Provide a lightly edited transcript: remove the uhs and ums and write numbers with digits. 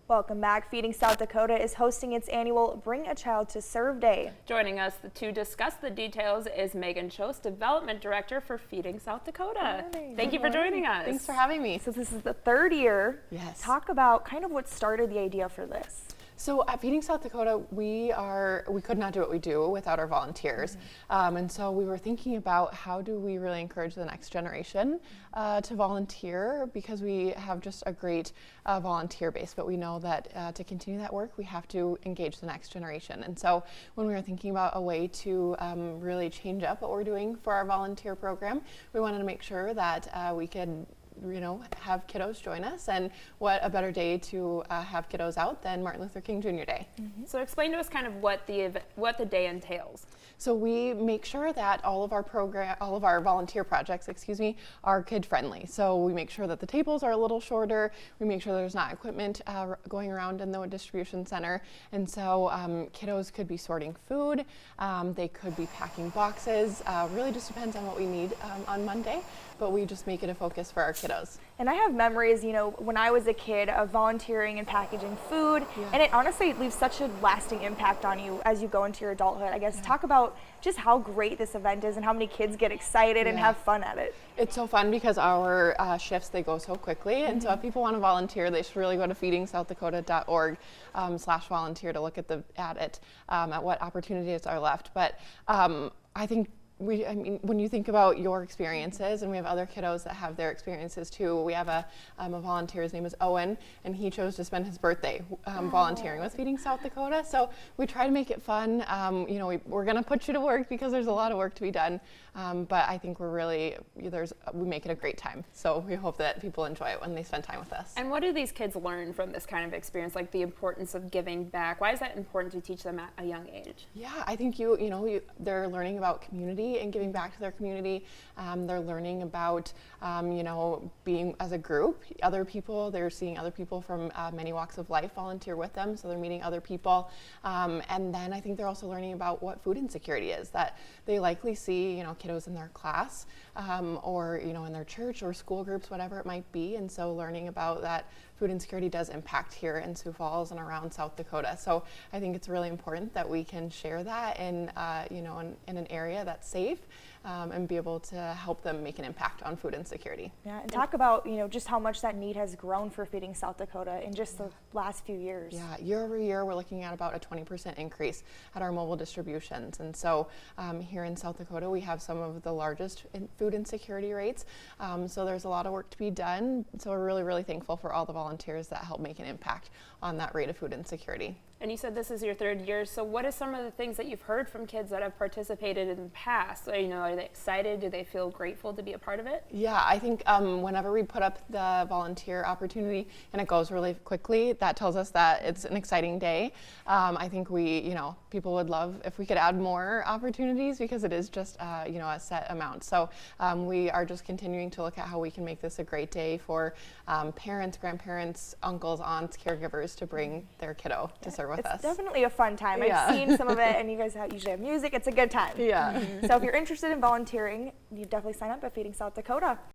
Welcome back. Feeding South Dakota is hosting its annual Bring a Child to Serve Day. Joining us to discuss the details is Megan Chose, Development Director for Feeding South Dakota. Thank you for joining us. Thanks for having me. So this is the third year. Yes. Talk about kind of what started the idea for this. So at Feeding South Dakota, we could not do what we do without our volunteers. And so we were thinking about how do we really encourage the next generation to volunteer, because we have just a great volunteer base, but we know that to continue that work, we have to engage the next generation. And so when we were thinking about a way to really change up what we're doing for our volunteer program, we wanted to make sure that we could have kiddos join us, and what a better day to have kiddos out than Martin Luther King Jr. Day. So explain to us kind of what the day entails. So we make sure that all of our volunteer projects, are kid friendly. So we make sure that the tables are a little shorter. We make sure there's not equipment going around in the distribution center. And so kiddos could be sorting food. They could be packing boxes. Really just depends on what we need on Monday, but we just make it a focus for our kiddos. And I have memories, when I was a kid, of volunteering and packaging food, and it honestly leaves such a lasting impact on you as you go into your adulthood. I guess talk about just how great this event is and how many kids get excited and have fun at it. It's so fun because our shifts, they go so quickly, and so if people want to volunteer, they should really go to feedingsouthdakota.org/volunteer to look at at what opportunities are left. But I think when you think about your experiences, and we have other kiddos that have their experiences too. We have a volunteer, his name is Owen, and he chose to spend his birthday volunteering with Feeding South Dakota. So we try to make it fun. We're going to put you to work because there's a lot of work to be done. But I think we make it a great time. So we hope that people enjoy it when they spend time with us. And what do these kids learn from this kind of experience, like the importance of giving back? Why is that important to teach them at a young age? Yeah, I think they're learning about community and giving back to their community. They're learning about being as a group, other people. They're seeing other people from many walks of life volunteer with them, so they're meeting other people. And then I think they're also learning about what food insecurity is, that they likely see kiddos in their class or in their church or school groups, whatever it might be. And so learning about that food insecurity does impact here in Sioux Falls and around South Dakota. So I think it's really important that we can share that in an area that's safe and be able to help them make an impact on food insecurity. Yeah, and talk about just how much that need has grown for Feeding South Dakota in just the last few years. Yeah, year over year we're looking at about a 20% increase at our mobile distributions, and so here in South Dakota we have some of the largest food insecurity rates. So there's a lot of work to be done. So we're really, really thankful for all the volunteers that help make an impact on that rate of food insecurity. And you said this is your third year, so what are some of the things that you've heard from kids that have participated in the past? Are they excited? Do they feel grateful to be a part of it? Yeah, I think whenever we put up the volunteer opportunity and it goes really quickly, that tells us that it's an exciting day. I think people would love if we could add more opportunities, because it is just a set amount. So we are just continuing to look at how we can make this a great day for parents, grandparents, uncles, aunts, caregivers to bring their kiddo to serve with us. It's definitely a fun time. I've seen some of it, and you guys usually have music. It's a good time. Yeah. So if you're interested in volunteering, you definitely sign up at Feeding South Dakota.